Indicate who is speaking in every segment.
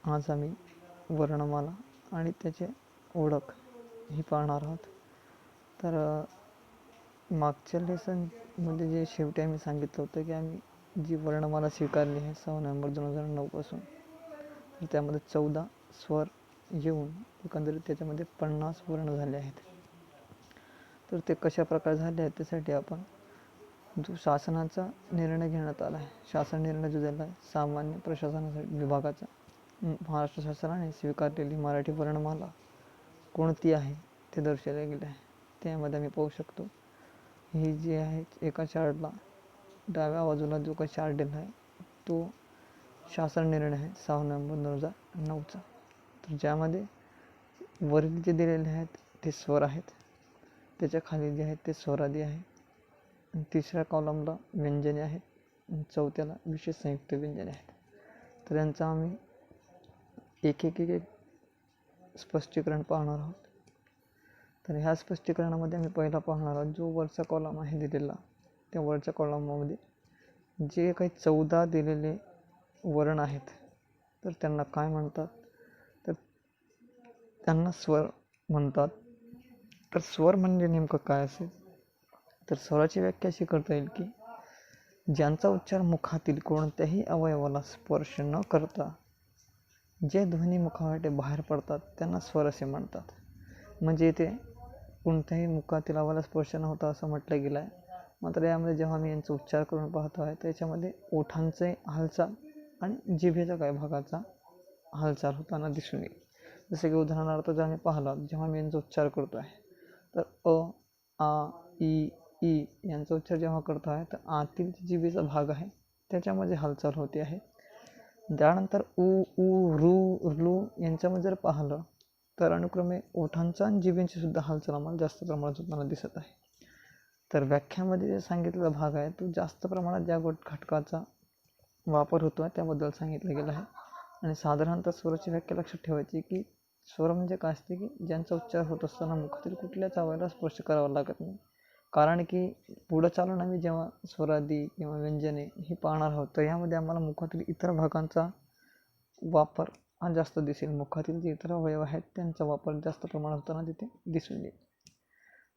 Speaker 1: आज आम्ही वर्णमाला आणि त्याची ओळख ही पाहणार आहोत. तर मागच्या लेसनमध्ये जे शेवटी आम्ही सांगितलं होतं की आम्ही जी वर्णमाला स्वीकारली आहे 6 नोव्हेंबर 2009 पासून, तर त्यामध्ये 14 स्वर येऊन एकंदरीत त्याच्यामध्ये 50 वर्ण झाले आहेत. तर ते कशा प्रकारे झाले आहेत त्यासाठी आपण जो शासनाचा निर्णय घेण्यात आला आहे, शासन निर्णय जो झाला आहे सामान्य प्रशासनासाठी विभागाचा, महाराष्ट्र शासनाने स्वीकारलेली मराठी वर्णमाला कोणती आहे ते दर्शवले गेले आहे. त्यामध्ये आम्ही पाहू शकतो ही जी आहे एका चार्टला डाव्या बाजूला जो काही चार्ट दिला आहे तो शासन निर्णय आहे 6 नोव्हेंबर 2009चा. तर ज्यामध्ये वरील जे दिलेले आहेत ते स्वर आहेत, त्याच्या खाली जे आहेत ते स्वरादी आहे, आणि तिसऱ्या कॉलमला व्यंजने आहेत, आणि चौथ्याला विशेष संयुक्त व्यंजने आहेत. तर यांचा आम्ही एक स्पष्टीकरण पाहणार आहोत. तर ह्या स्पष्टीकरणामध्ये आम्ही पहिला पाहणार आहोत जो वरचा कॉलम आहे दिलेला, त्या वरच्या कॉलममध्ये जे काही 14 दिलेले वर्ण आहेत तर त्यांना काय म्हणतात, तर त्यांना स्वर म्हणतात. तर स्वर म्हणजे नेमकं काय असेल, तर स्वराची व्याख्या अशी करता येईल की ज्यांचा उच्चार मुखातील कोणत्याही अवयवाला स्पर्श न करता जे ध्वनी मुखावाटे बाहेर पडतात त्यांना स्वर असे म्हणतात. म्हणजे इथे कोणत्याही मुखातील अवयवाला स्पर्श न होता असं म्हटलं गेलं आहे. मात्र यामध्ये जेव्हा मी यांचा उच्चार करून पाहतो आहे त्याच्यामध्ये ओठांचे हालचाल आणि जिभेच्या काही भागाचा हालचाल होताना दिसून येईल. जसे की उदाहरणार्थ जर आम्ही पाहिलं, जेव्हा मी यांचा उच्चार करतो आहे तर अ, आ, ई यांचा उच्चार जेव्हा करतो आहे तर आतील जिभेचा भाग आहे त्याच्यामध्ये हालचाल होते आहे. त्यानंतर ऊ, रू, ऋ यांच्यामध्ये जर पाहिलं तर अनुक्रमे ओठांचा आणि जिभेंची सुद्धा हालचाल आम्हाला जास्त प्रमाणात होताना दिसत आहे. तर व्याख्यामध्ये जे सांगितलेला भाग आहे तो जास्त प्रमाणात ज्या घटकाचा वापर होतो आहे त्याबद्दल सांगितलं गेलं आहे. आणि साधारणतः स्वराची व्याख्या लक्षात ठेवायची की स्वर म्हणजे काय असते की ज्यांचा उच्चार होत असताना मुखातील कुठल्याच अवयवाला स्पर्श करावा लागत नाही. कारण की पुढं चालून आम्ही जेव्हा स्वरादी किंवा व्यंजने ही पाहणार आहोत तर यामध्ये आम्हाला मुखातील इतर भागांचा वापर हा जास्त दिसेल. मुखातील जे इतर अवयव आहेत त्यांचा वापर जास्त प्रमाणात होताना तिथे दिसून येईल.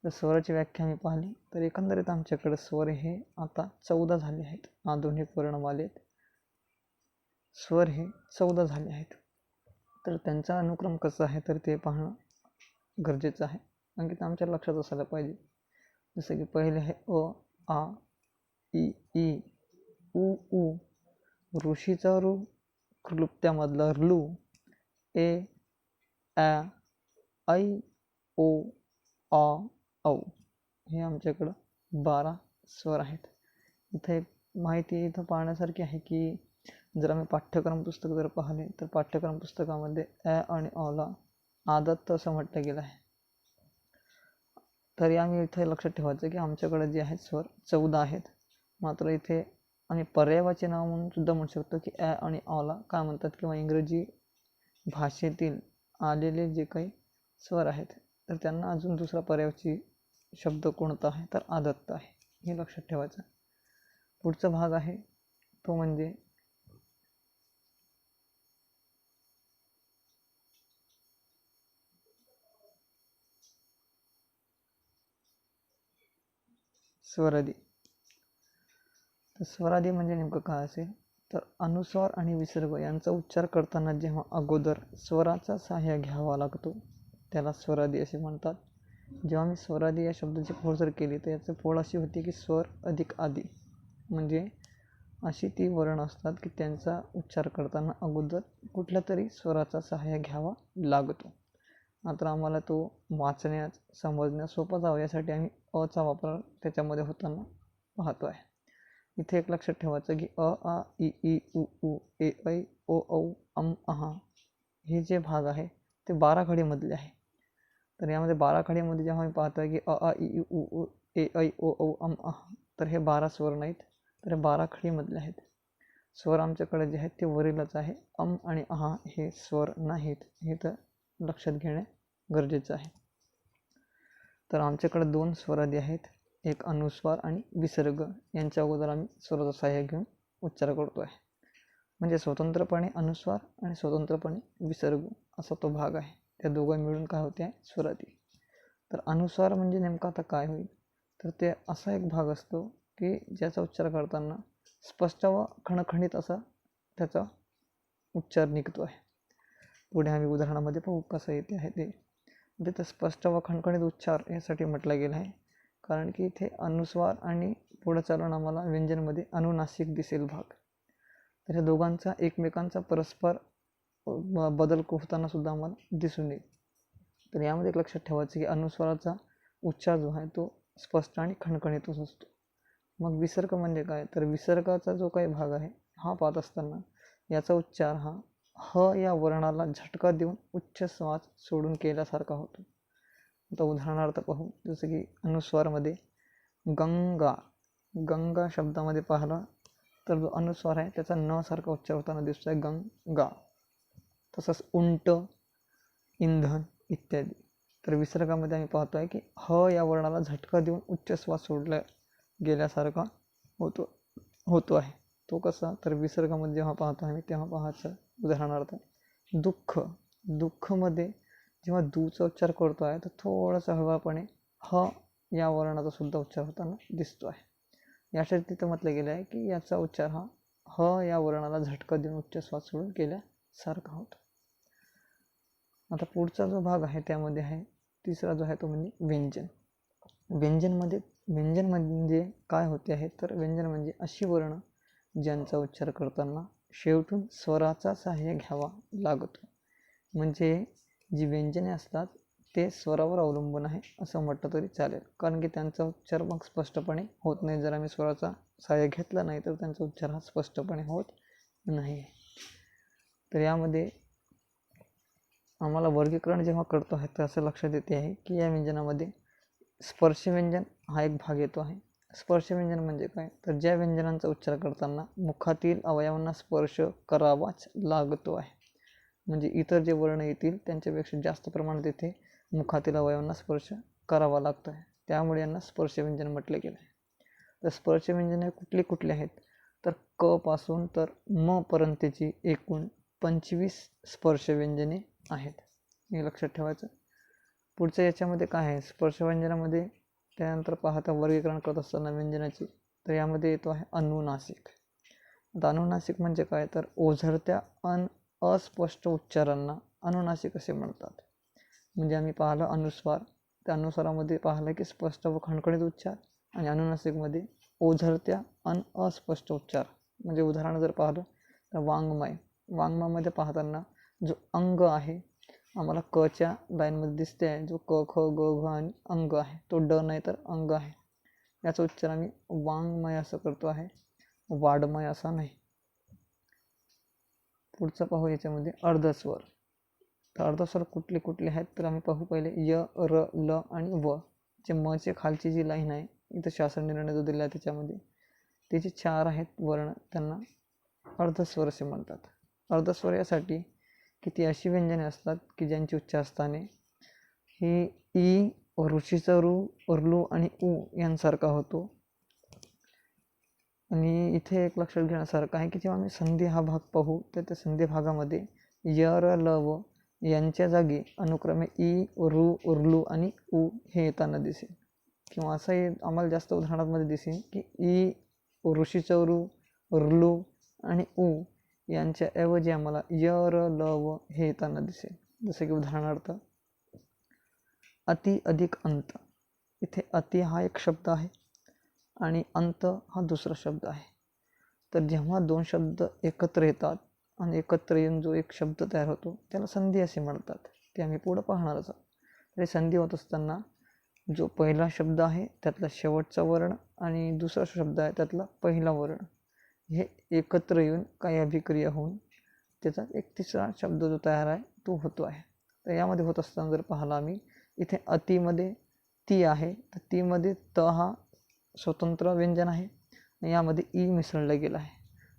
Speaker 1: जर स्वराची व्याख्या मी पाहिली तर एकंदरीत आमच्याकडे स्वर हे आता 14 झाले आहेत. आधुनिक वर्णमालेत स्वर हे 14 झाले आहेत. तर त्यांचा अनुक्रम कसा आहे तर ते पाहणं गरजेचं आहे, कारण की ते आमच्या लक्षात असायला पाहिजे. जसं की पहिले आहे अ, आ, ई, ऊ, ऋषीचा ऋ, क्लृप्त्यामधला ऋ, ए, ॲ, ऐ, ओ, आ, औ हे आमच्याकडं 12 स्वर आहेत. इथं एक माहिती इथं पाहण्यासारखी आहे की जर आम्ही पाठ्यक्रम पुस्तक जर पाहिले तर पाठ्यक्रम पुस्तकामध्ये ॲ आणि अला आदत्त असं म्हटलं गेलं आहे. तरी आम्ही इथे लक्षात ठेवायचं की आमच्याकडे जे आहेत स्वर 14 आहेत. मात्र इथे आम्ही पर्यायवाची नाव म्हणून सुद्धा म्हणू शकतो की ॲ आणि अला काय म्हणतात, किंवा इंग्रजी भाषेतील आलेले जे काही स्वर आहेत तर त्यांना अजून दुसरा पर्यायवाची शब्द कोणता आहे तर आदत्त आहे, हे लक्षात ठेवायचं. पुढचा भाग आहे तो म्हणजे स्वरादी. तर स्वरादी म्हणजे नेमकं काय असेल तर अनुस्वार आणि विसर्ग यांचा उच्चार करताना जेव्हा अगोदर स्वराचा सहाय्य घ्यावा लागतो त्याला स्वरादी असे म्हणतात. जेव्हा मी स्वरादी या शब्दाची फोड जर केली तर याची फोड अशी होती की स्वर अधिक आदी, म्हणजे अशी ती वर्ण असतात की त्यांचा उच्चार करताना अगोदर कुठल्या तरी स्वराचा सहाय्य घ्यावा लागतो. मात्र आम्हाला तो वाचण्यास समजण्यास सोपा जावा यासाठी आम्ही अचा वापर त्याच्यामध्ये होताना पाहतो आहे. इथे एक लक्षात ठेवायचं की अ, आ, ई, ऊ, ए, ऐ, ओ, औ, अहा हे जे भाग आहे ते 12 खडीमधले आहे. तर यामध्ये 12 खडीमध्ये जेव्हा मी पाहतो की अ, आ, ई, ऊ, ए, ऐ, ओ, औ, अहा तर हे 12 स्वर नाहीत, तर हे 12 खडीमधले आहेत. स्वर आमच्याकडे जे आहेत ते वरीलच आहे. आणि अहा हे स्वर नाहीत, हे तर लक्षात घेणे गरजेचं आहे. तर आमच्याकडे 2 स्वरादी आहेत, एक अनुस्वार आणि विसर्ग. यांच्या अगोदर आम्ही स्वराचं सहाय्य घेऊन उच्चार करतो आहे. म्हणजे स्वतंत्रपणे अनुस्वार आणि स्वतंत्रपणे विसर्ग असा तो भाग आहे. त्या दोघं मिळून काय होते आहे स्वरादी. तर अनुस्वार म्हणजे नेमका आता काय होईल, तर ते असा एक भाग असतो की ज्याचा उच्चार करताना स्पष्ट व खणखणीत असा त्याचा उच्चार निघतो आहे. पुढे आम्ही उदाहरणामध्ये पाहू कसं येते आहे ते. तिथे स्पष्ट व खणखणीत उच्चार यासाठी म्हटलं गेलं आहे कारण की इथे अनुस्वार आणि पुढे चालून आम्हाला व्यंजनमध्ये अनुनासिक दिसेल भाग. तर या दोघांचा एकमेकांचा परस्पर बदल होताना सुद्धा आम्हाला दिसून येईल. तर यामध्ये एक लक्षात ठेवायचं की अनुस्वाराचा उच्चार जो आहे तो स्पष्ट आणि खणखणीतच असतो. मग विसर्ग म्हणजे काय, तर विसर्गाचा जो काही भाग आहे हा पाहत असताना याचा उच्चार हा ह या वर्णाला झटका देऊन उच्च श्वास सोडून केल्यासारखा होतो. आता उदाहरणार्थ पाहू, जसं की अनुस्वारमध्ये गंगा, गंगा शब्दामध्ये पाहिला तर जो अनुस्वार आहे त्याचा न सारखा उच्चार होताना दिसतोय गंगा. तसंच उंट, इंधन इत्यादी. तर विसर्गामध्ये आम्ही पाहतोय की ह या वर्णाला झटका देऊन उच्च श्वास सोडल्या गेल्यासारखा होतो आहे. तो कसा, तर विसर्गामध्ये जेव्हा पाहतो आम्ही तेव्हा पाहायचं. उदाहरणार्थ दुःख, दुःखमध्ये जेव्हा दूचा उच्चार करतो आहे तर थोडासा हळूपणे ह या वर्णाचा सुद्धा उच्चार होताना दिसतो आहे. यासाठी तिथं म्हटलं गेलं आहे की याचा उच्चार हा ह या वर्णाला झटका देऊन उच्च श्वास सोडून केल्यासारखा होतो. आता पुढचा जो भाग आहे त्यामध्ये आहे तिसरा जो आहे तो म्हणजे व्यंजन. व्यंजन म्हणजे काय होते आहे, तर व्यंजन म्हणजे अशी वर्ण ज्यांचा उच्चार करताना शेवटून स्वराचा सहाय्य घ्यावा लागतो. म्हणजे जी व्यंजने असतात ते स्वरावर अवलंबून आहे असं म्हटलं तरी चालेल, कारण की त्यांचा उच्चार मग स्पष्टपणे होत नाही. जर आम्ही स्वराचा सहाय्य घेतला नाही तर त्यांचा उच्चार हा स्पष्टपणे होत नाही. तर यामध्ये आम्हाला वर्गीकरण जेव्हा करतो आहे तर असं लक्षात येते आहे की या व्यंजनामध्ये स्पर्श व्यंजन हा एक भाग येतो आहे. स्पर्श व्यंजन म्हणजे काय, तर ज्या व्यंजनांचा उच्चार करताना मुखातील अवयवांना स्पर्श करावाच लागतो आहे. म्हणजे इतर जे वर्ण येतील त्यांच्यापेक्षा जास्त प्रमाणात येथे मुखातील अवयवांना स्पर्श करावा लागतो आहे, त्यामुळे यांना स्पर्श व्यंजन म्हटले गेले आहे. तर स्पर्श व्यंजने कुठली कुठली आहेत, तर क पासून तर म पर्यंतची एकूण 25 स्पर्श व्यंजने आहेत, हे लक्षात ठेवायचं. पुढच्या याच्यामध्ये काय आहे, स्पर्श व्यंजनामध्ये त्यानंतर पाहता वर्गीकरण करत असताना व्यंजनाची, तर यामध्ये येतो आहे अनुनासिक. आता अनुनासिक म्हणजे काय, तर ओझरत्या अस्पष्ट उच्चारांना अनुनासिक असे म्हणतात. म्हणजे आम्ही पाहिलं अनुस्वार, त्या अनुस्वारामध्ये पाहिलं की स्पष्ट व खणखणीत उच्चार, आणि अनुनासिकमध्ये ओझरत्या अस्पष्ट उच्चार. म्हणजे उदाहरण जर पाहिलं तर वाङ्मय, वाङ्मयमध्ये पाहताना जो अंग आहे आम्हाला क च्या लाईनमध्ये दिसते आहे, जो क ख ग घ आणि अंग आहे तो ड नाही तर अंग आहे. याचा उच्चार आम्ही वाङ्मय असं करतो आहे, वाड्मय असा नाही. पुढचं पाहू याच्यामध्ये अर्धस्वर. तर अर्धस्वर कुठले कुठले आहेत, तर आम्ही पाहू पहिले य, र, ल आणि व. जे म चे खालची जी लाईन आहे इथं शासन निर्णय जो दिला आहे त्याच्यामध्ये ते जे 4 आहेत वर्ण त्यांना अर्धस्वर असे म्हणतात. अर्धस्वर यासाठी की ती अशी व्यंजने असतात की ज्यांची उच्चारस्थाने ही ई, ऋषीचा रू, ऋ आणि उ यांसारखा होतो. आणि इथे एक लक्षात घेण्यासारखं आहे की जेव्हा आम्ही संधी हा भाग पाहू तर त्या संधी भागामध्ये य, र, ल, व यांच्या जागी अनुक्रमे ई, ऋ, ऋ आणि उ हे येताना दिसेल. किंवा असंही आम्हाला जास्त उदाहरणांमध्ये दिसेल की ई, ऋषीचा रू, ऋ आणि उ यांच्या ऐवजी आम्हाला य, र, ल, व हे येताना दिसेल. जसे की उदाहरणार्थ अति, अधिक, अंत. इथे अति हा एक शब्द आहे आणि अंत हा दुसरा शब्द आहे. तर जेव्हा दोन शब्द एकत्र येतात आणि एकत्र येऊन जो एक शब्द तयार होतो त्याला संधी असे म्हणतात. ते आम्ही पुढं पाहणारच आहोत. तरी संधी होत असताना जो पहिला शब्द आहे त्यातला शेवटचा वर्ण आणि दुसरा शब्द आहे त्यातला पहिला वर्ण हे एकत्र येऊन काही अभिक्रिया होऊन त्याचा एक तिसरा शब्द जो तयार आहे तो होतो आहे. तर यामध्ये होत असताना जर पाहिला आम्ही इथे अतिमध्ये ती आहे, तर तीमध्ये त हा स्वतंत्र व्यंजन आहे आणि यामध्ये ई मिसळला गेला आहे.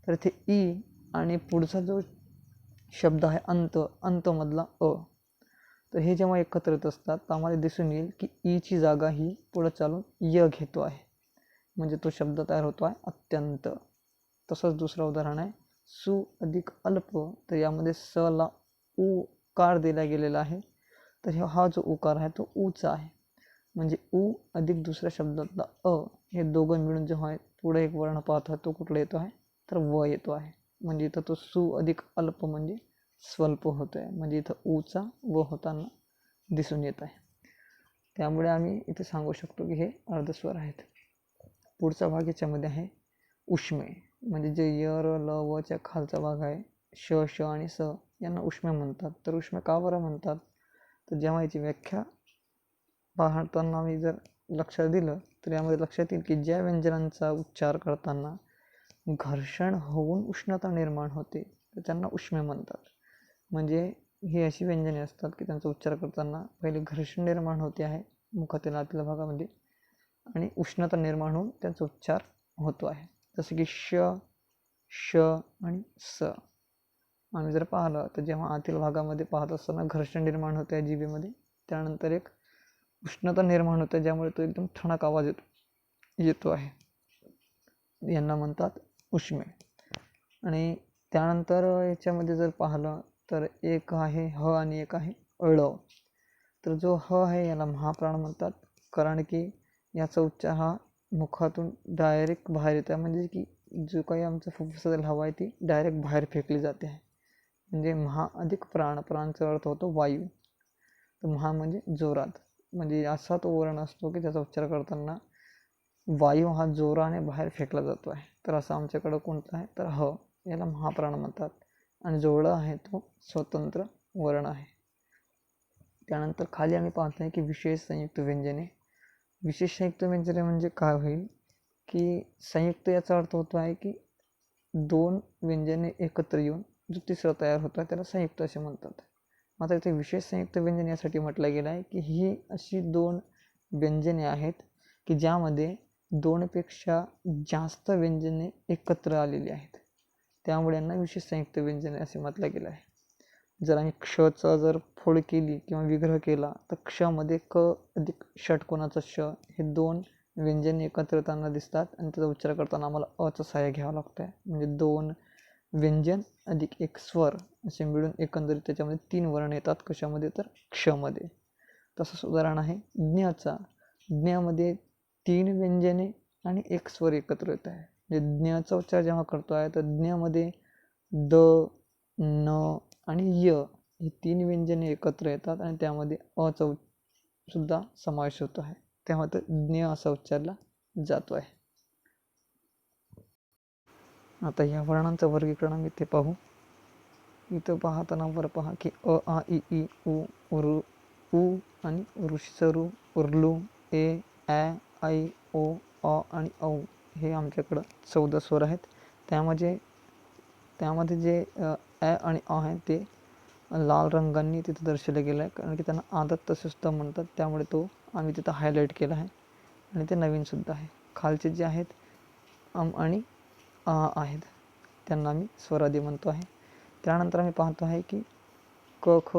Speaker 1: तर इथे ई आणि पुढचा जो शब्द आहे अंत, अंतमधला अ, तर हे जेव्हा एकत्र येत असतात तर आम्हाला दिसून येईल की ईची जागा ही पुढं चालून य घेतो आहे, म्हणजे तो शब्द तयार होतो आहे अत्यंत. तसंच दुसरं उदाहरण आहे सु अधिक अल्प, तर यामध्ये स ला उकार दिला गेलेला आहे. तर हा जो उकार आहे तो ऊचा आहे. म्हणजे उ अधिक दुसऱ्या शब्दातला अ, हे दोघं मिळून जेव्हा पुढे एक वर्ण पाहतो तो कुठला येतो आहे, तर व येतो आहे. म्हणजे इथं तो सु अधिक अल्प म्हणजे स्वल्प होतो आहे. म्हणजे इथं ऊचा व होताना दिसून येत आहे. त्यामुळे आम्ही इथे सांगू शकतो की हे अर्धस्वर आहेत. पुढचा भाग याच्यामध्ये आहे उष्मे. म्हणजे जे य र ल व च्या खालचा भाग आहे, श श आणि स यांना उष्मे म्हणतात. तर उष्मे का बरं म्हणतात, तर जेव्हा याची व्याख्या पाहताना आम्ही जर लक्षात दिलं तर यामध्ये लक्षात येईल की ज्या व्यंजनांचा उच्चार करताना घर्षण होऊन उष्णता निर्माण होते तर त्यांना उष्मे म्हणतात. म्हणजे ही अशी व्यंजने असतात की त्यांचा उच्चार करताना पहिले घर्षण निर्माण होते आहे मुखातील आतल्या भागामध्ये आणि उष्णता निर्माण होऊन त्यांचा उच्चार होतो आहे. जसं की श श आणि स आम्ही जर पाहिलं तर जेव्हा आतील भागामध्ये पाहत असताना घर्षण निर्माण होते आहे जिभेमध्ये, त्यानंतर एक उष्णता निर्माण होते ज्यामुळे तो एकदम ठणक आवाज येतो आहे. यांना म्हणतात उष्मे. आणि त्यानंतर याच्यामध्ये जर पाहिलं तर एक आहे ह आणि एक आहे ळ. तर जो ह आहे याला महाप्राण म्हणतात, कारण की याचा उच्चार हा मुखातून डायरेक्ट बाहेर येतो आहे. म्हणजे की जो काही आमचं फुफ्फुसातील हवा आहे ती डायरेक्ट बाहेर फेकली जाते आहे. म्हणजे महा अधिक प्राण, प्राणचा अर्थ होतो वायू. तर महा म्हणजे जोरात, म्हणजे असा तो वर्ण असतो की त्याचा उच्चार करताना वायू हा जोराने बाहेर फेकला जातो आहे. तर असं आमच्याकडं कोणतं आहे, तर ह याला महाप्राण म्हणतात. आणि जो ळ आहे तो स्वतंत्र वर्ण आहे. त्यानंतर खाली आम्ही पाहतो आहे की विशेष संयुक्त व्यंजने. विशेष संयुक्त व्यंजने म्हणजे काय होईल की संयुक्त याचा अर्थ होतो आहे की दोन व्यंजने एकत्र येऊन जो तिसरा तयार होतो आहे त्याला संयुक्त असे म्हणतात. मात्र इथे विशेष संयुक्त व्यंजन यासाठी म्हटलं गेलं आहे की ही अशी दोन व्यंजने आहेत की ज्यामध्ये दोनपेक्षा जास्त व्यंजने एकत्र आलेली आहेत, त्यामुळे यांना विशेष संयुक्त व्यंजने असे म्हटलं गेलं आहे. जर आम्ही क्षचा जर फोड केली किंवा विग्रह केला तर क्षमध्ये क अधिक षटकोनाचा श हे दोन व्यंजने एकत्र येताना दिसतात आणि त्याचा उच्चार करताना आम्हाला अचं सहाय्य घ्यावं लागतं आहे. म्हणजे दोन व्यंजन अधिक एक स्वर असे मिळून एकंदरीत त्याच्यामध्ये 3 वर्ण येतात. कशामध्ये, तर क्षमध्ये. तसंच उदाहरण आहे ज्ञचा. ज्ञमध्ये 3 व्यंजने आणि एक स्वर एकत्र येत आहे. म्हणजे ज्ञचा उच्चार जेव्हा करतो आहे तर ज्ञमध्ये द, न आणि य ही 3 व्यंजने एकत्र येतात आणि त्यामध्ये अचा सुद्धा समावेश होतो आहे, तेव्हा तर ज्ञ असा उच्चारला जातो आहे. आता या वर्णांचं वर्गीकरण आम्ही इथे पाहू. इथं पाहताना वर पहा की अ आ इ ई उ ऋ उ आणि ऋषसरू उर्लू ए ॲ ऐ ओ अ आणि औ हे आमच्याकडं 14 स्वर आहेत. त्यामध्ये जे ॲ आणि अ आहे ते लाल रंगांनी तिथं दर्शवलं गेलं आहे, कारण की त्यांना आदत तसे सुद्धा म्हणतात, त्यामुळे तो आम्ही तिथं हायलाईट केला आहे आणि ते नवीनसुद्धा आहे. खालचे जे आहेत आणि आ आहेत त्यांना आम्ही स्वरादी म्हणतो आहे. त्यानंतर आम्ही पाहतो आहे की क ख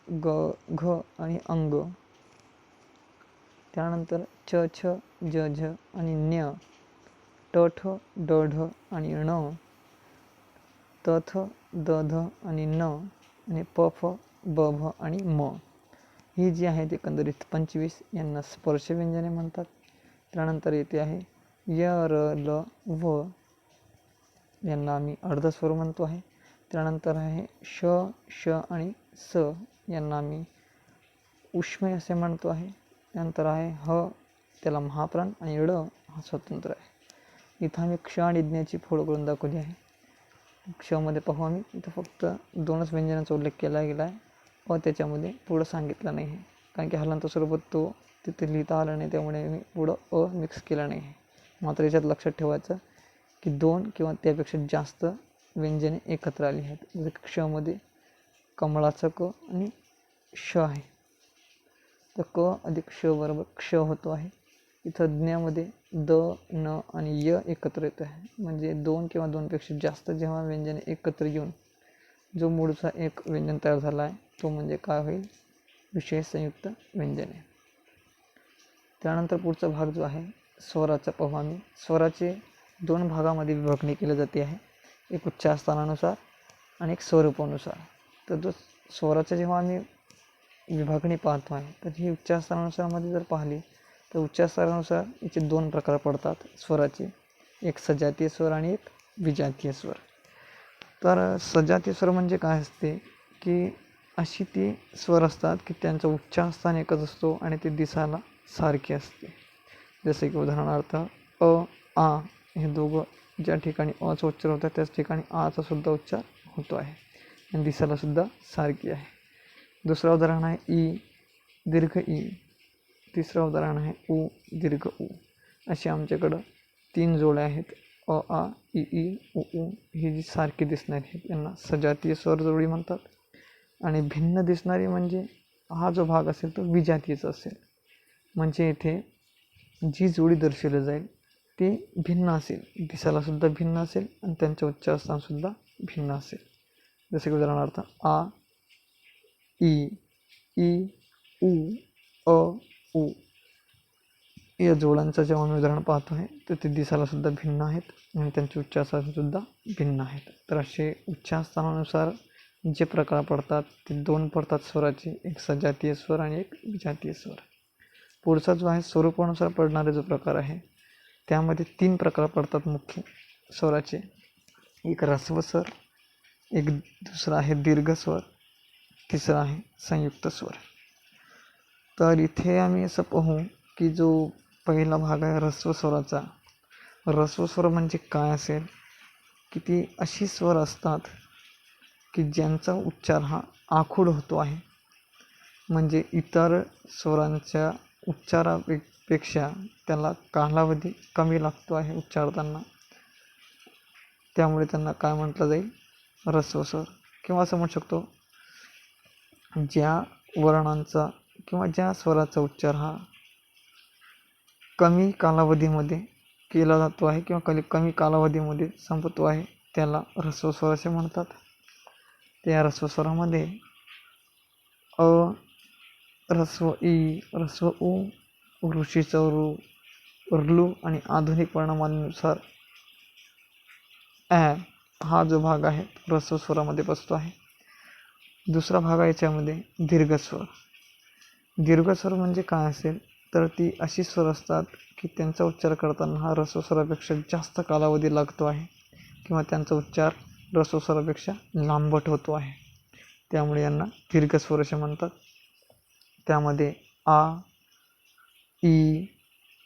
Speaker 1: ग घ आणि अंग. त्यानंतर च छ ज झ आणि न्य, ट ठ ड ढ आणि ण, त थ द ध आणि न आणि प फ ब भ आणि म. ही जी आहेत एकंदरीत 25 यांना स्पर्श व्यंजने म्हणतात. त्यानंतर येथे आहे य र ल व यांना आम्ही अर्धस्वर म्हणतो आहे. त्यानंतर आहे श श आणि स यांना आम्ही उष्मे असे म्हणतो आहे. त्यानंतर आहे ह त्याला महाप्राण आणि ळ हा स्वतंत्र आहे. इथं आम्ही क्ष आणि ज्ञाची फोड करून दाखवली आहे. क्षमध्ये पाहू आम्ही इथं फक्त 2च व्यंजनाचा उल्लेख केला गेला आहे व त्याच्यामध्ये पुढं सांगितलं नाही आहे, कारण की हलंत स्वरूपात तो तिथे लिहिता आला नाही, त्यामुळे मी पुढं अ मिक्स केला नाही आहे. मात्र याच्यात लक्षात ठेवायचं की 2 किंवा त्यापेक्षा जास्त व्यंजने एकत्र आली आहेत. जसे क्षमध्ये कमळाचा क आणि श आहे, तर क अधिक श बरोबर क्ष होतो आहे. इथं ज्ञामध्ये द, न आणि य एकत्र येत आहे. म्हणजे 2 किंवा 2पेक्षा जास्त जेव्हा व्यंजने एकत्र येऊन जो मूळचा एक व्यंजन तयार झाला आहे तो म्हणजे काय होईल, विशेष संयुक्त व्यंजने. त्यानंतर पुढचा भाग जो आहे स्वराचा पाहू आम्ही. स्वराचे 2 भागामध्ये विभागणी केली जाते आहे. एक उच्चारस्थानानुसार आणि एक स्वरूपानुसार. तर जो स्वराचा जेव्हा आम्ही विभागणी पाहतो आहे तर ही उच्चारस्थानानुसारमध्ये जर पाहिली तर उच्चारस्थानानुसार याचे दोन प्रकार पडतात स्वराचे, एक सजातीय स्वर आणि एक विजातीय स्वर. तर सजातीय स्वर म्हणजे काय असते की अशी ती स्वर असतात की त्यांचा उच्चारस्थान एकच असतो आणि ते दिसायला सारखे असते. जसे की उदाहरणार्थ अ आ हे दोघं ज्या ठिकाणी अचा उच्चार होता त्याच ठिकाणी आचा सुद्धा उच्चार होतो आहे आणि दिसायला सुद्धा सारखी आहे. दुसरं उदाहरण आहे ई दीर्घ ई. तिसरं उदाहरण आहे उ दीर्घ उ. अशी आमच्याकडं 3 जोड्या आहेत. अ आ इ ई उ उ ही जी सारखी दिसणारी आहेत यांना सजातीय स्वर जोडी म्हणतात. आणि भिन्न दिसणारी म्हणजे हा जो भाग असेल तो विजातीयचा असेल. म्हणजे इथे जी जोडी दर्शवली जाईल ती भिन्न असेल, दिसायला सुद्धा भिन्न असेल आणि त्यांचे उच्चारस्थानसुद्धा भिन्न असेल. जसे की उदाहरणार्थ आ ई ई उ अ उ या जोड्यांचं जेव्हा मी उदाहरण पाहतो आहे तर ते दिसायला सुद्धा भिन्न आहेत आणि त्यांचे उच्चारस्थानसुद्धा भिन्न आहेत. तर असे उच्चारस्थानानुसार जे प्रकार पडतात ते दोन पडतात स्वराचे, एक सजातीय स्वर आणि एक विजातीय स्वर. पुढचा जो आहे स्वरूपानुसार पडणारे जो प्रकार आहे त्यामध्ये 3 प्रकार पडतात मुख्य स्वराचे. एक ऱ्हस्व स्वर, एक दुसरा आहे दीर्घ स्वर, तिसरा आहे संयुक्त स्वर. तर इथे आम्ही असं पाहू की जो पहिला भाग आहे ऱ्हस्व स्वराचा. ऱ्हस्व स्वर म्हणजे काय असेल की ती अशी स्वर असतात की ज्यांचा उच्चार हा आखूड होतो आहे. म्हणजे इतर स्वरांच्या उच्चारापेक्षा त्याला कालावधी कमी लागतो आहे उच्चारताना. त्यामुळे त्यांना काय म्हटलं जाईल, ऱ्हस्व स्वर. किंवा असं म्हणू शकतो ज्या वर्णांचा किंवा ज्या स्वराचा उच्चार हा कमी कालावधीमध्ये केला जातो आहे किंवा कमी कालावधीमध्ये संपतो आहे त्याला ऱ्हस्व स्वर असे म्हणतात. त्या ऱ्हस्व स्वरामध्ये अ, ऱ्हस्व ई, ऱ्हस्व उ, ऋषीचा ऋ, ऋ आणि आधुनिक वर्णमालेनुसार ॲ हा जो भाग आहे ऱ्हस्व स्वरामध्ये बसतो आहे. दुसरा भाग आहे याच्यामध्ये दीर्घ स्वर. दीर्घ स्वर म्हणजे काय असेल तर ती अशी स्वर असतात की त्यांचा उच्चार करताना हा ऱ्हस्व स्वरापेक्षा जास्त कालावधी लागतो आहे किंवा त्यांचा उच्चार ऱ्हस्व स्वरापेक्षा लांबट होतो आहे. त्यामुळे यांना दीर्घ स्वर असे म्हणतात. त्यामध्ये आ ई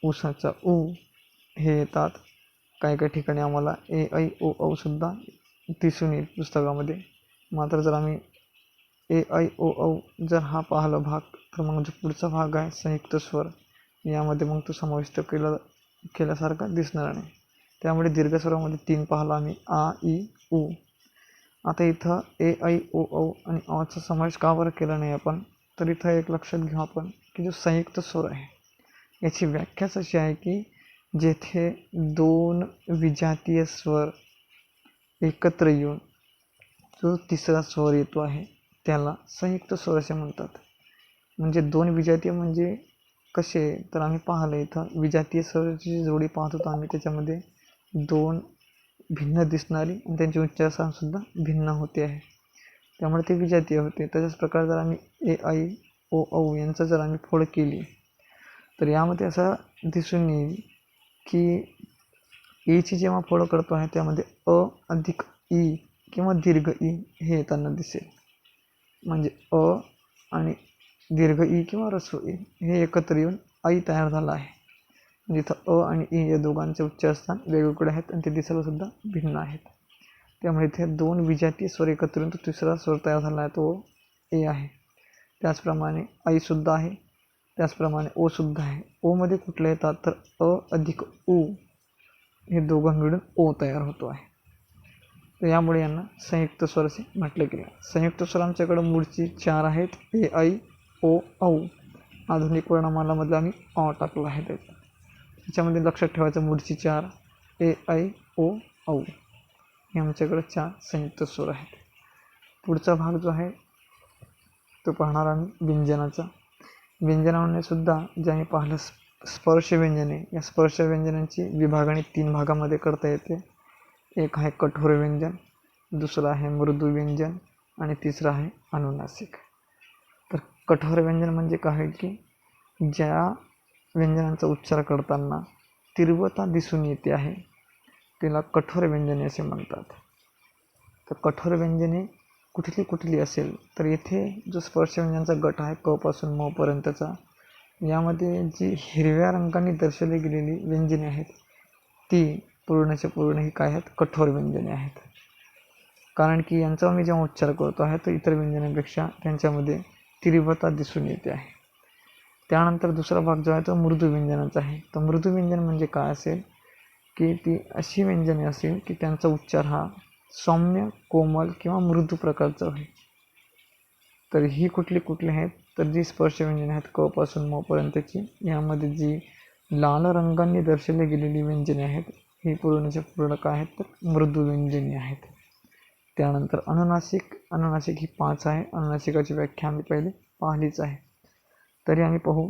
Speaker 1: उसाचा उ हे येतात. काही काही ठिकाणी आम्हाला ए ऐ ओ औ सुद्धा दिसून येईल पुस्तकामध्ये. मात्र जर आम्ही ए ऐ ओ औ जर हा पाहिला भाग तर मग जो पुढचा भाग आहे संयुक्त स्वर यामध्ये मग तो समाविष्ट केल्यासारखा दिसणार नाही. त्यामुळे दीर्घ स्वरामध्ये 3 पाहिला आम्ही आ ई उ. आता इथं ए ऐ ओ औ आणि अचा समावेश का बरं केला नाही आपण, तर इथं एक लक्षात घेऊ आपण की जो संयुक्त स्वर आहे याची व्याख्याच अशी आहे की जेथे 2 विजातीय स्वर एकत्र येऊन जो तिसरा स्वर येतो आहे त्याला संयुक्त स्वर असे म्हणतात. म्हणजे 2 विजातीय म्हणजे कसे, तर आम्ही पाहिलं इथं विजातीय स्वराची जोडी पाहत होतो आम्ही, त्याच्यामध्ये 2 भिन्न दिसणारी आणि त्यांचे उच्चारस्थानसुद्धा भिन्न होते आहे, त्यामुळे ते विजातीय होते. तशाच प्रकारे जर आम्ही ए ऐ ओ औ यांचं जर आम्ही फोड केली तर यामध्ये असं दिसून येईल की ईची जेव्हा फोड करतो आहे त्यामध्ये अ अधिक ई किंवा दीर्घ ई हे येताना दिसेल. म्हणजे अ आणि दीर्घ ई किंवा ऱ्हस्व ई हे एकत्र येऊन ऐ तयार झाला आहे. जिथं अ आणि ई या दोघांचे उच्चारस्थान वेगवेगळे आहेत आणि ते दिसायला सुद्धा भिन्न आहेत. त्यामुळे इथे 2 विजातीय स्वर एकत्र येऊन तो तिसरा स्वर तयार झाला आहे तो ए आहे. त्याचप्रमाणे ऐसुद्धा आहे, त्याचप्रमाणे ओसुद्धा आहे. ओमध्ये कुठले येतात तर अ अधिक उ हे दोघं मिळून ओ तयार होतो आहे. तर यामुळे यांना संयुक्त स्वर असे म्हटले गेले. संयुक्त स्वर आमच्याकडं मूळची 4 आहेत, ए ऐ ओ औ. आधुनिक वर्णमालामध्ये आम्ही अ टाकला आहे. त्याच्यामध्ये लक्षात ठेवायचं मूळची 4 ए ऐ ओ औ हे आमच्याकडे 4 संयुक्त स्वर आहेत. पुढचा भाग जो आहे तो पाहणार आम्ही व्यंजनाचा. व्यंजनामध्ये सुद्धा जे आम्ही पाहिलं स्पर्श व्यंजने, या स्पर्श व्यंजनांची विभागणी 3 भागामध्ये करता येते. एक आहे कठोर व्यंजन, दुसरं आहे मृदू व्यंजन आणि तिसरं आहे अनुनासिक. तर कठोर व्यंजन म्हणजे काय की ज्या व्यंजनांचा उच्चार करताना तीव्रता दिसून येते आहे त्याला कठोर व्यंजने असे म्हणतात. तर कठोर व्यंजने कुठली कुठली असेल तर येथे जो स्पर्श व्यंजनाचा गट आहे क पासून म पर्यंतचा, यामध्ये जी हिरव्या रंगाने दर्शवली गेलेली व्यंजने आहेत ती पूर्णच्या पूर्ण ही काय आहेत, कठोर व्यंजने आहेत. कारण की यांचा मी जेव्हा उच्चार करतो आहे तर इतर व्यंजनांपेक्षा त्यांच्यामध्ये तीव्रता दिसून येते आहे. त्यानंतर दुसरा भाग जो आहे तो मृदू व्यंजनाचा आहे. तर मृदू व्यंजन म्हणजे काय असेल की ती अशी व्यंजने असेल की त्यांचा उच्चार हा सौम्य, कोमल किंवा मृदू प्रकारचा आहे. तर ही कुठली कुठली आहेत तर जी स्पर्श व्यंजने आहेत क पासून म पर्यंतची, यामध्ये जी लाल रंगांनी दर्शवली गेलेली व्यंजने आहेत ही पूर्णच्या पूर्ण काय आहेत तर मृदू व्यंजने आहेत. त्यानंतर अनुनासिक ही 5 आहे. अनुनासिकाची व्याख्या आम्ही पहिले पाहिलीच आहे. तरी आम्ही पाहू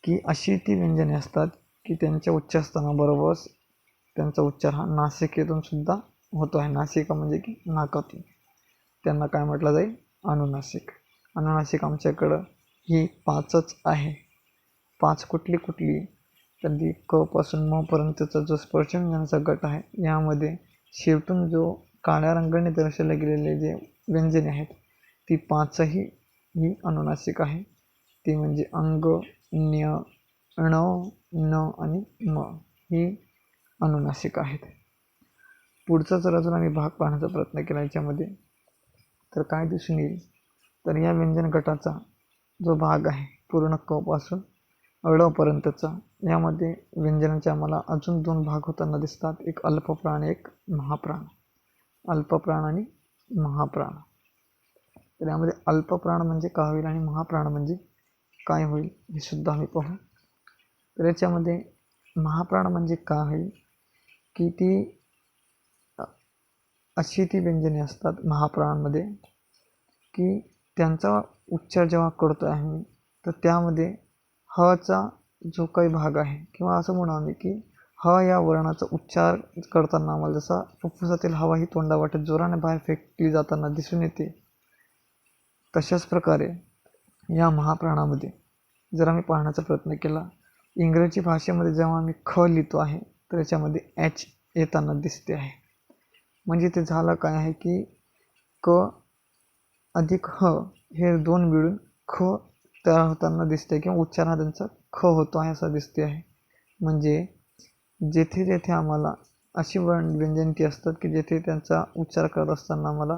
Speaker 1: की अशी ती व्यंजने असतात की त्यांच्या उच्चारस्थानाबरोबरच त्यांचा उच्चार हा नासिकेतून सुद्धा होतो आहे. नासिका म्हणजे की नाकातून, त्यांना काय म्हटलं जाईल, अनुनासिक. अनुनासिक आमच्याकडं ही 5च आहे. 5 कुठली कुठली तर ती क पासून म पर्यंतचा जो स्पर्श व्यंजनाचा गट आहे यामध्ये शेवटून जो काळ्या रंगाने दर्शवले गेलेले जे व्यंजने आहेत ती 5ही ही अनुनासिक आहे. ती म्हणजे अंग, न्य, ण, न आणि म ही अनुनासिक आहेत. पुढचा जर अजून आम्ही भाग पाहण्याचा प्रयत्न केला याच्यामध्ये तर काय दिसून येईल तर या व्यंजन गटाचा जो भाग आहे पूर्ण क पासून ळपर्यंतचा, यामध्ये व्यंजनाचे आम्हाला अजून 2 भाग होताना दिसतात, एक अल्पप्राण एक महाप्राण. अल्पप्राण आणि महाप्राण. तर यामध्ये अल्पप्राण म्हणजे काय होईल आणि महाप्राण म्हणजे काय होईल हे सुद्धा आम्ही पाहू. तर याच्यामध्ये महाप्राण म्हणजे काय होईल की ती अशी ती व्यंजने असतात महाप्राणांमध्ये की त्यांचा उच्चार जेव्हा करतो आहे मी तर त्यामध्ये हचा जो काही भाग आहे किंवा असं म्हणू आम्ही की ह या वर्णाचा उच्चार करताना आम्हाला जसा फुफ्फुसातील हवा ही तोंडावाटेत जोराने बाहेर फेकली जाताना दिसून येते, तशाच प्रकारे या महाप्राणामध्ये जर आम्ही पाहण्याचा प्रयत्न केला, इंग्रजी भाषेमध्ये जेव्हा आम्ही ख लिहितो आहे तर याच्यामध्ये एच येताना दिसते आहे. म्हणजे ते झालं काय आहे की क अधिक ह हे 2 मिळून ख तयार होताना दिसते किंवा उच्चार हा त्यांचा ख होतो आहे असं दिसते आहे. म्हणजे जेथे जेथे आम्हाला अशी व्यंजनती असतात की जेथे त्यांचा उच्चार करत असताना आम्हाला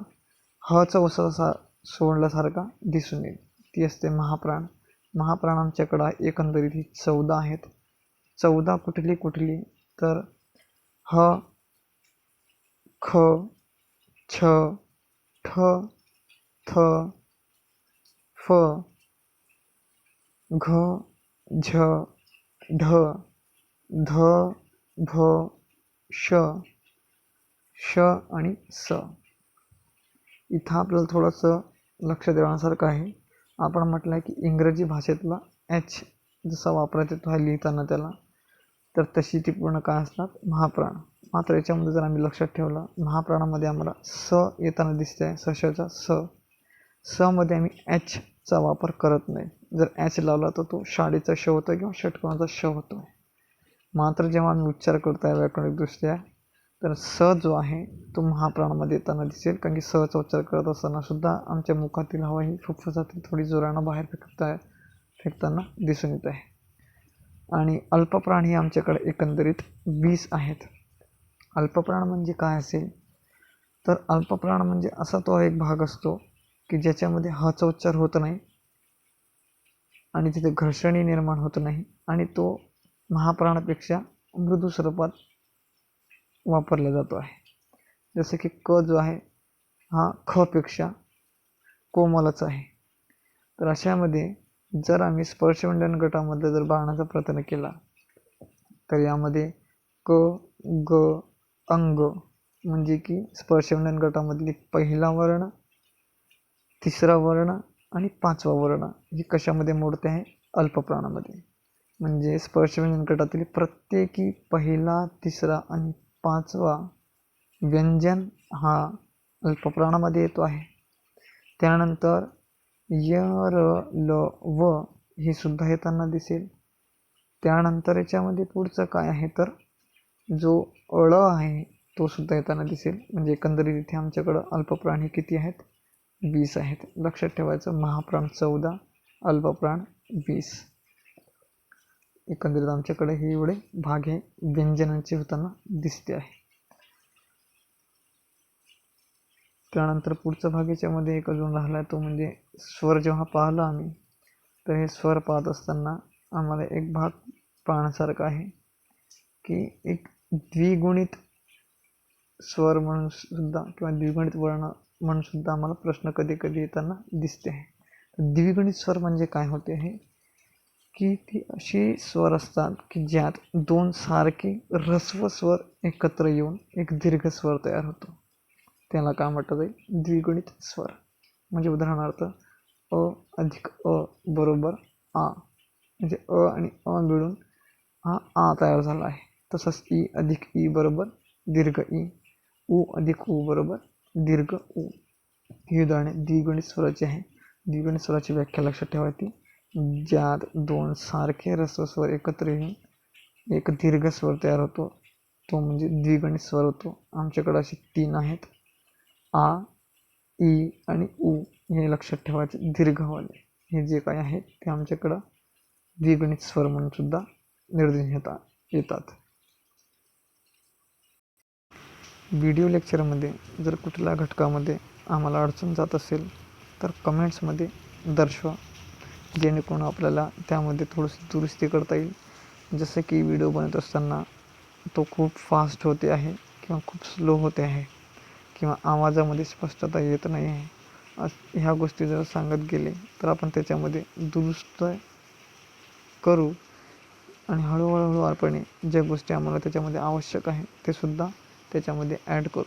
Speaker 1: हचा उसा सोडल्यासारखा दिसून येईल, ती असते महाप्राण. महाप्राण आमच्याकडं एकंदरीत ही 14 आहेत. 14 कुठली कुठली तर ह, ख, छ, ठ, थ, फ, घ, झ, ढ, ध, भ, श, श आणि स. इथं आपल्याला थोडंसं लक्ष देण्यासारखं आहे. आपण म्हटलं आहे की इंग्रजी भाषेतला एच जसा वापरायचा तो लिहिताना त्याला, तर तशी ती पूर्ण काय असतात महाप्राण. मात्र याच्यामध्ये जर आम्ही लक्षात ठेवलं, महाप्राणामध्ये आम्हाला स येताना दिसते आहे, सशाचा स. स मध्ये आम्ही एचचा वापर करत नाही. जर एच लावला तर तो शाळेचा श होतो किंवा षटकोनाचा श होतो. मात्र जेव्हा आम्ही उच्चार करतो आहे व्याकरणिकदृष्ट्या तर स जो आहे तो महाप्राणामध्ये येताना दिसेल, कारण की सचा उच्चार करत असताना सुद्धा आमच्या मुखातील हवा ही फुफ्फुसातील थोडी जोरानं बाहेर फेकताना दिसून येत आहे. आणि अल्पप्राण ही आमच्याकडे एकंदरीत 20 आहेत. अल्पप्राण म्हणजे काय असेल तर अल्पप्राण म्हणजे असा तो एक भाग असतो की ज्याच्यामध्ये हचा उच्चार होत नाही आणि तिथे घर्षणी निर्माण होत नाही आणि तो महाप्राणापेक्षा मृदू स्वरूपात वापरला जातो आहे. जसं की क जो आहे हा ख पेक्षा कोमलच आहे. तर अशामध्ये जर आम्ही स्पर्शव्यंजन गटामध्ये जर पाहण्याचा प्रयत्न केला तर यामध्ये क, ग, अंग म्हणजे की स्पर्शव्यंजन गटामधली पहिला वर्ण, तिसरा वर्ण आणि 5वा वर्ण ही कशामध्ये मोडते आहे, अल्पप्राणामध्ये. म्हणजे स्पर्शव्यंजन गटातील प्रत्येकी पहिला, तिसरा आणि 5वा व्यंजन हा अल्पप्राणामध्ये येतो आहे. त्यानंतर य र ल व हे सुद्धा येताना दिसेल. त्यानंतर याच्यामध्ये पुढचं काय आहे तर जो ळ आहे तो सुद्धा येताना दिसेल. म्हणजे एकंदरीत इथे आमच्याकडं अल्पप्राण हे किती आहेत? 20 आहेत. लक्षात ठेवायचं, महाप्राण 14, अल्पप्राण 20. एकंदरीत आमच्याकडे हे एवढे भाग हे व्यंजनांचे होताना दिसते आहे. त्यानंतर पुढचा भाग याच्यामध्ये एक अजून राहिला तो म्हणजे स्वर. जेव्हा पाहिलं आम्ही तर हे स्वर पाहत असताना आम्हाला एक भाग पाहण्यासारखा आहे की एक द्विगुणित स्वर म्हणून सुद्धा किंवा द्विगुणित वर्ण म्हणून सुद्धा आम्हाला प्रश्न कधी कधी येताना दिसते आहे. द्विगुणित स्वर म्हणजे काय होते आहे की ती अशी स्वर असतात की ज्यात 2 सारखे ऱ्हस्व स्वर एकत्र येऊन एक दीर्घ स्वर तयार होतो. त्याला काय म्हटलं जाईल? द्विगुणित स्वर. म्हणजे उदाहरणार्थ अ अधिक अ बरोबर आ, म्हणजे अ आणि अ मिळून हा आ तयार झाला आहे. तसंच ई अधिक ई बरोबर दीर्घ ई, उ अधिक उ बरोबर दीर्घ उ. ही उदाहरणे द्विगुणित स्वराची आहे. द्विगुणित स्वराची व्याख्या लक्षात ठेवायची, ज्यात 2 सारखे ह्रस्व स्वर एकत्र येऊन एक दीर्घ स्वर तयार होतो, तो म्हणजे द्विगुणित स्वर होतो. आमच्याकडे असे 3 आहेत, आ, ई आणि उ. हे लक्षात ठेवायचे दीर्घवाले. हे जे काय आहे ते आमच्याकडं द्विगुणित स्वर म्हणून सुद्धा निर्देश येतात. व्हिडिओ लेक्चरमध्ये जर कुठल्या घटकामध्ये आम्हाला अडचण जात असेल तर कमेंट्समध्ये दर्शवा, जेणेकरून आपल्याला त्यामध्ये थोडीशी दुरुस्ती करता येईल. जसं की व्हिडिओ बनत असताना तो खूप फास्ट होते आहे किंवा खूप स्लो होते आहे किंवा आवाजामध्ये स्पष्टता येत नाही आहे. ह्या गोष्टी जर सांगत गेले तर आपण त्याच्यामध्ये दुरुस्त करू आणि हळूहळूपणे ज्या गोष्टी आम्हाला त्याच्यामध्ये आवश्यक आहे ते सुद्धा त्याच्यामध्ये ॲड करू.